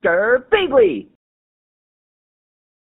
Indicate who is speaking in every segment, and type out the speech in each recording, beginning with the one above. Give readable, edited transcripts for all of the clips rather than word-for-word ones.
Speaker 1: Gerbeegly!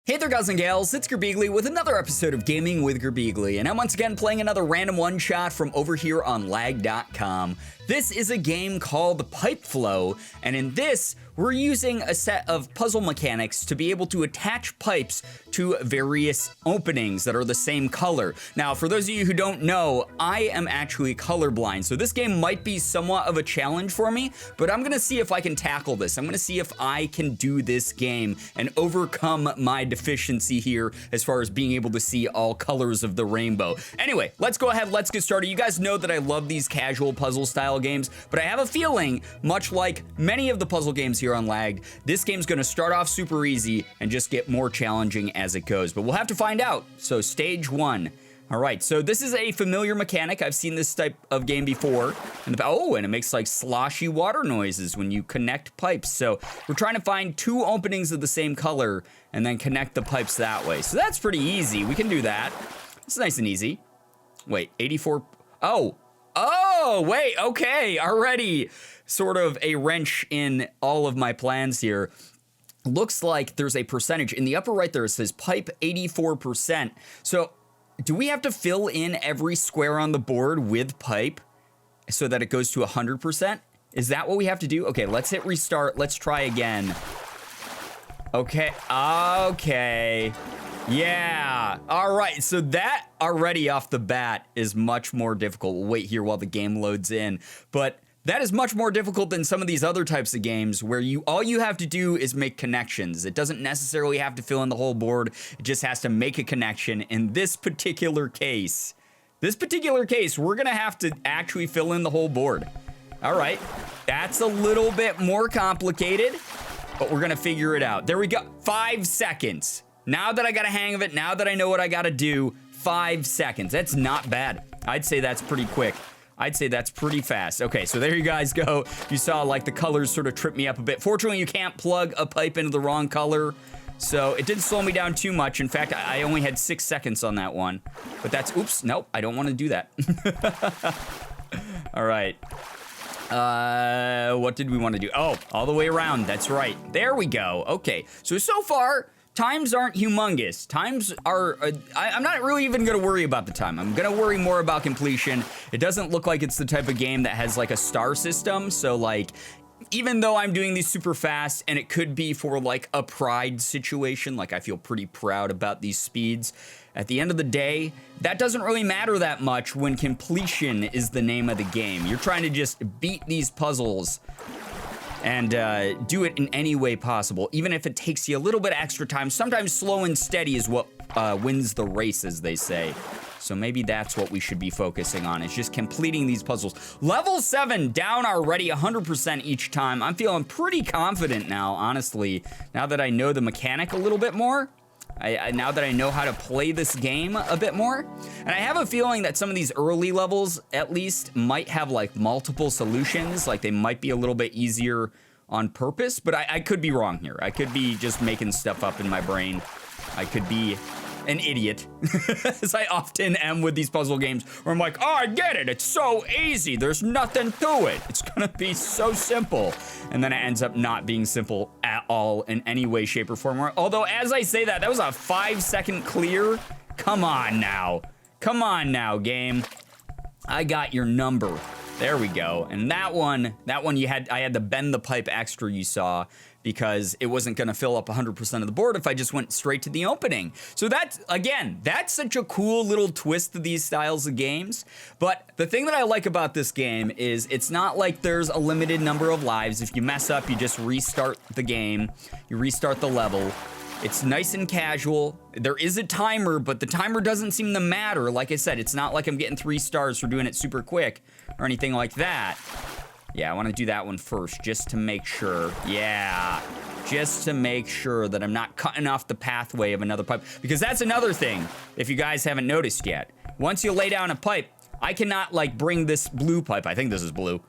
Speaker 2: Hey there guys and gals, it's Gerbeegly with another episode of Gaming with Gerbeegly, and I'm once again playing another random one-shot from over here on lag.com. This is a game called Pipe Flow, and in this, we're using a set of puzzle mechanics to be able to attach pipes to various openings that are the same color. Now, for those of you who don't know, I am actually colorblind, so this game might be somewhat of a challenge for me, but I'm gonna see if I can tackle this. I'm gonna see if I can do this game and overcome my deficiency here as far as being able to see all colors of the rainbow. Anyway, let's go ahead, let's get started. You guys know that I love these casual puzzle style games, but I have a feeling, much like many of the puzzle games here on Lagged, this game's gonna start off super easy and just get more challenging as it goes, but we'll have to find out. So stage one. All right, so this is a familiar mechanic. I've seen this type of game before. And it makes like sloshy water noises when you connect pipes. So we're trying to find two openings of the same color and then connect the pipes that way. So that's pretty easy. We can do that. It's nice and easy. Wait, 84. Oh, wait, okay. Already sort of a wrench in all of my plans here. Looks like there's a percentage. In the upper right there, it says pipe 84%. So do we have to fill in every square on the board with pipe so that it goes to 100%? Is that what we have to do? Okay, let's hit restart. Let's try again. Okay. Yeah. All right, so that already off the bat is much more difficult. We'll wait here while the game loads in. But that is much more difficult than some of these other types of games where all you have to do is make connections. It doesn't necessarily have to fill in the whole board. It just has to make a connection. In this particular case, we're gonna have to actually fill in the whole board. All right, that's a little bit more complicated, but we're gonna figure it out. There we go, 5 seconds. Now that I got a hang of it, now that I know what I gotta do, 5 seconds. That's not bad. I'd say that's pretty quick. I'd say that's pretty fast. Okay, so there you guys go. You saw like the colors sort of trip me up a bit. Fortunately, you can't plug a pipe into the wrong color, so it didn't slow me down too much. In fact, I only had 6 seconds on that one. But that's, oops, nope, I don't want to do that. All right. What did we want to do? Oh, all the way around, that's right. There we go. Okay, so far, times aren't humongous. Times are, I'm not really even gonna worry about the time. I'm gonna worry more about completion. It doesn't look like it's the type of game that has like a star system. So like, even though I'm doing these super fast and it could be for like a pride situation, like I feel pretty proud about these speeds, at the end of the day, that doesn't really matter that much when completion is the name of the game. You're trying to just beat these puzzles and do it in any way possible, even if it takes you a little bit extra time. Sometimes slow and steady is what wins the race, as they say. So maybe that's what we should be focusing on, is just completing these puzzles. Level 7 down already, 100% each time. I'm feeling pretty confident now, honestly, now that I know the mechanic a little bit more. Now that I know how to play this game a bit more. And I have a feeling that some of these early levels, at least, might have like multiple solutions. Like they might be a little bit easier on purpose, but I could be wrong here. I could be just making stuff up in my brain. I could be an idiot, as I often am with these puzzle games, where I'm like, oh, I get it, it's so easy, there's nothing to it. It's gonna be so simple. And then it ends up not being simple at all in any way, shape, or form. Although, as I say that was a 5-second clear. Come on now. Come on now, game. I got your number. There we go. And that one I had to bend the pipe extra, you saw, because it wasn't gonna fill up 100% of the board if I just went straight to the opening. So that's such a cool little twist to these styles of games. But the thing that I like about this game is it's not like there's a limited number of lives. If you mess up, you just restart the game, you restart the level. It's nice and casual. There is a timer, but the timer doesn't seem to matter. Like I said, it's not like I'm getting 3 stars for doing it super quick or anything like that. Yeah, I want to do that one first, just to make sure. Yeah, just to make sure that I'm not cutting off the pathway of another pipe. Because that's another thing, if you guys haven't noticed yet. Once you lay down a pipe, I cannot like bring this blue pipe, I think this is blue,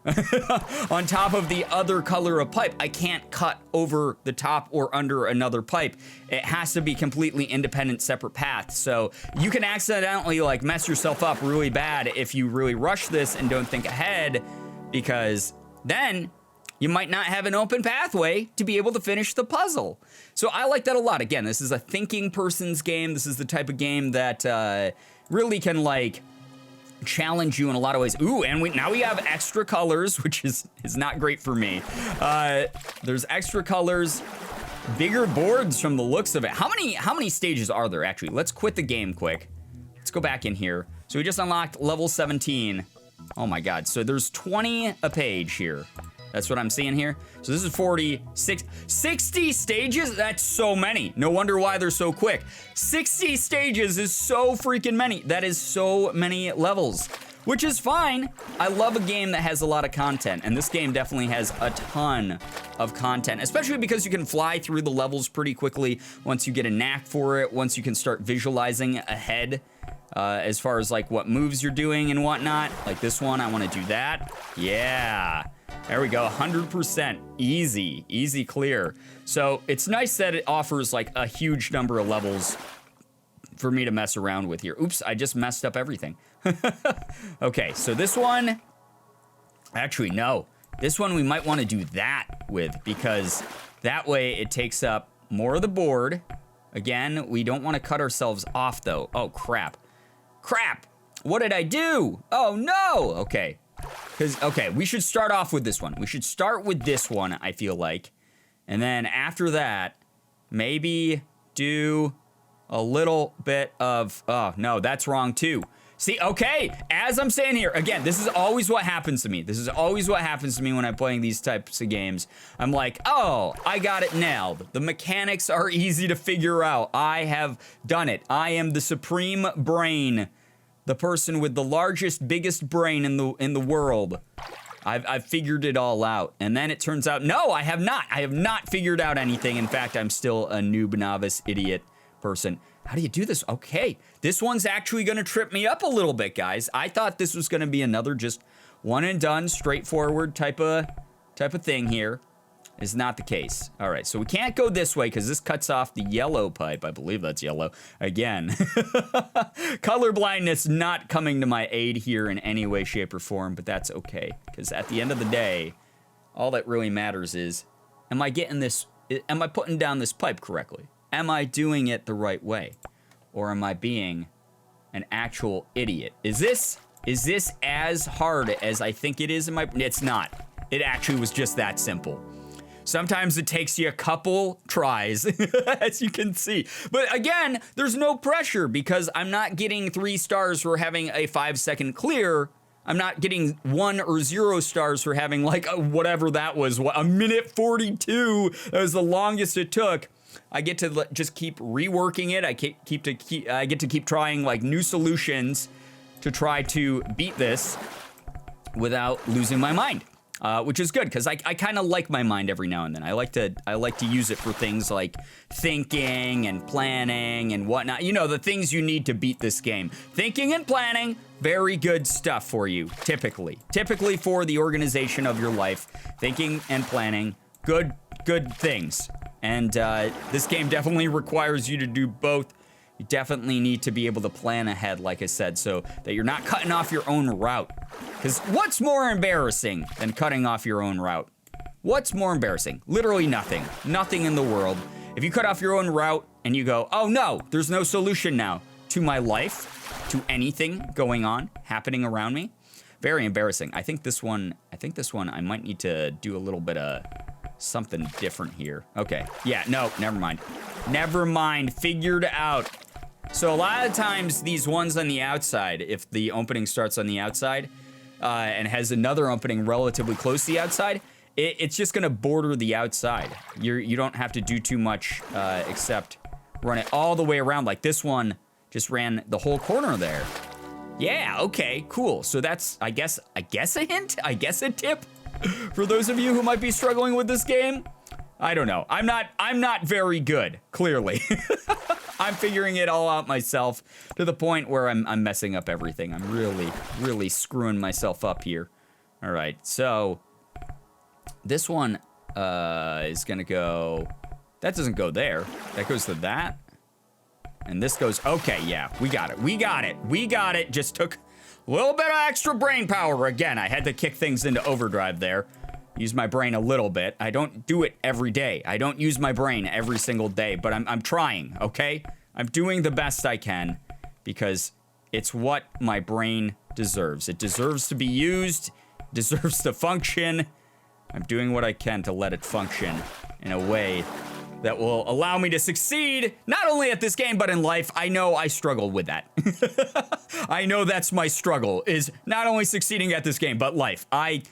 Speaker 2: on top of the other color of pipe. I can't cut over the top or under another pipe. It has to be completely independent, separate paths. So you can accidentally like mess yourself up really bad if you really rush this and don't think ahead, because then you might not have an open pathway to be able to finish the puzzle. So I like that a lot. Again, this is a thinking person's game. This is the type of game that really can like challenge you in a lot of ways. Ooh, and now we have extra colors, which is not great for me. There's extra colors, bigger boards from the looks of it. How many stages are there actually? Let's quit the game quick. Let's go back in here. So we just unlocked level 17. Oh my God. So there's 20 a page here. That's what I'm seeing here. So this is 46, 60 stages? That's so many. No wonder why they're so quick. 60 stages is so freaking many. That is so many levels, which is fine. I love a game that has a lot of content, and this game definitely has a ton of content, especially because you can fly through the levels pretty quickly once you get a knack for it, once you can start visualizing ahead as far as like what moves you're doing and whatnot. Like this one, I want to do that. Yeah. There we go, 100%, easy clear. So it's nice that it offers like a huge number of levels for me to mess around with here. Oops, I just messed up everything. Okay, so this one, actually no, this one we might want to do that with, because that way it takes up more of the board. Again, we don't want to cut ourselves off though. Oh, crap. What did I do? Oh no, okay. Okay, we should start off with this one. We should start with this one, I feel like. And then after that, maybe do a little bit of, oh, no, that's wrong too. See, okay, as I'm saying here, again, this is always what happens to me. This is always what happens to me when I'm playing these types of games. I'm like, oh, I got it nailed. The mechanics are easy to figure out. I have done it. I am the supreme brain. The person with the largest, biggest brain in the world. I've figured it all out. And then it turns out, no, I have not. I have not figured out anything. In fact, I'm still a noob, novice, idiot person. How do you do this? Okay, this one's actually gonna trip me up a little bit, guys. I thought this was gonna be another just one and done, straightforward type of thing here. Is not the case. All right, so we can't go this way because this cuts off the yellow pipe. I believe that's yellow. Again, color blindness not coming to my aid here in any way, shape, or form, but that's okay. Because at the end of the day, all that really matters is, am I putting down this pipe correctly? Am I doing it the right way? Or am I being an actual idiot? Is this as hard as I think it is? It's not. It actually was just that simple. Sometimes it takes you a couple tries, as you can see. But again, there's no pressure because I'm not getting 3 stars for having a 5-second clear. I'm not getting 1 or 0 stars for having like whatever that was, a minute 42. That was the longest it took. I get to just keep reworking it. I get to keep trying like new solutions to try to beat this without losing my mind. Which is good because I kind of like my mind every now and then. I like to use it for things like thinking and planning and whatnot. You know, the things you need to beat this game. Thinking and planning, very good stuff for you, typically. Typically for the organization of your life, thinking and planning, good things. And this game definitely requires you to do both. You definitely need to be able to plan ahead, like I said, so that you're not cutting off your own route. Because what's more embarrassing than cutting off your own route? What's more embarrassing? Literally nothing. Nothing in the world. If you cut off your own route and you go, oh no, there's no solution now to my life, to anything going on, happening around me, very embarrassing. I think this one, I might need to do a little bit of something different here. Okay, yeah, no, never mind. Never mind, figured out. So a lot of times these ones on the outside, if the opening starts on the outside and has another opening relatively close to the outside, it's just gonna border the outside. You don't have to do too much except run it all the way around. Like this one just ran the whole corner there. Yeah, okay, cool. So that's, I guess a hint? I guess a tip for those of you who might be struggling with this game? I don't know. I'm not very good, clearly. I'm figuring it all out myself to the point where I'm messing up everything. I'm really screwing myself up here. All right, so this one is gonna go, that doesn't go there. That goes to that. And this goes, okay, yeah, we got it. Just took a little bit of extra brain power. Again, I had to kick things into overdrive there. use my brain a little bit. I don't do it every day. I don't use my brain every single day, but I'm trying, okay? I'm doing the best I can because it's what my brain deserves. It deserves to be used, deserves to function. I'm doing what I can to let it function in a way that will allow me to succeed, not only at this game, but in life. I know I struggle with that. I know that's my struggle, is not only succeeding at this game, but life. I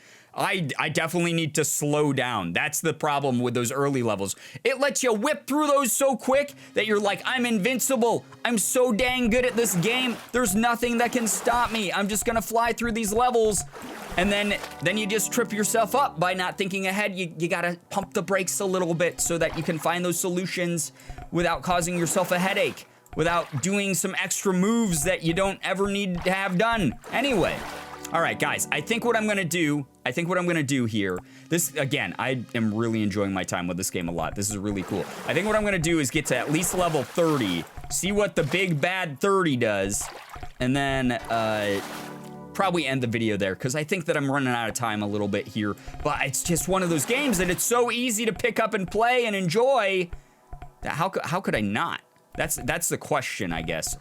Speaker 2: definitely need to slow down. That's the problem with those early levels. It lets you whip through those so quick that you're like, I'm invincible. I'm so dang good at this game. There's nothing that can stop me. I'm just gonna fly through these levels. And then you just trip yourself up by not thinking ahead. You gotta pump the brakes a little bit so that you can find those solutions without causing yourself a headache, without doing some extra moves that you don't ever need to have done. Anyway, all right, guys, I think what I'm gonna do here, this, again, I am really enjoying my time with this game a lot. This is really cool. I think what I'm gonna do is get to at least level 30, see what the big bad 30 does, and then, probably end the video there because I think that I'm running out of time a little bit here, but it's just one of those games that it's so easy to pick up and play and enjoy that how could I not? That's the question, I guess.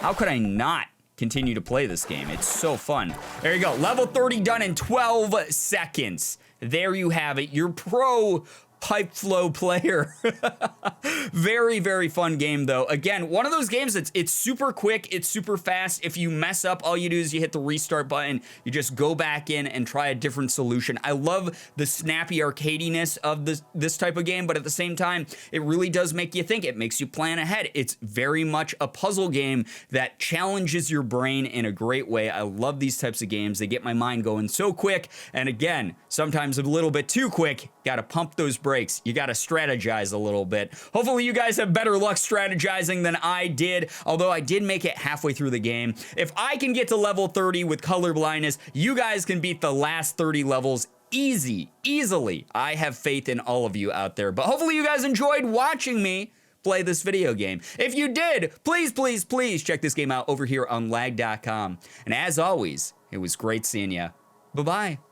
Speaker 2: How could I not continue to play this game? It's so fun. There you go. Level 30 done in 12 seconds. There you have it. Your pro pipe flow player. Very, very fun game though. Again, one of those games that's it's super quick, it's super fast. If you mess up, all you do is you hit the restart button, you just go back in and try a different solution. I love the snappy arcadiness of this type of game, but at the same time, it really does make you think. It makes you plan ahead. It's very much a puzzle game that challenges your brain in a great way. I love these types of games. They get my mind going so quick, and again, sometimes a little bit too quick. Gotta pump those brakes. You gotta strategize a little bit. Hopefully you guys have better luck strategizing than I did, although I did make it halfway through the game. If I can get to level 30 with color blindness, you guys can beat the last 30 levels easily. I have faith in all of you out there, but hopefully you guys enjoyed watching me play this video game. If you did, please check this game out over here on lag.com. And as always, it was great seeing you. Bye-bye.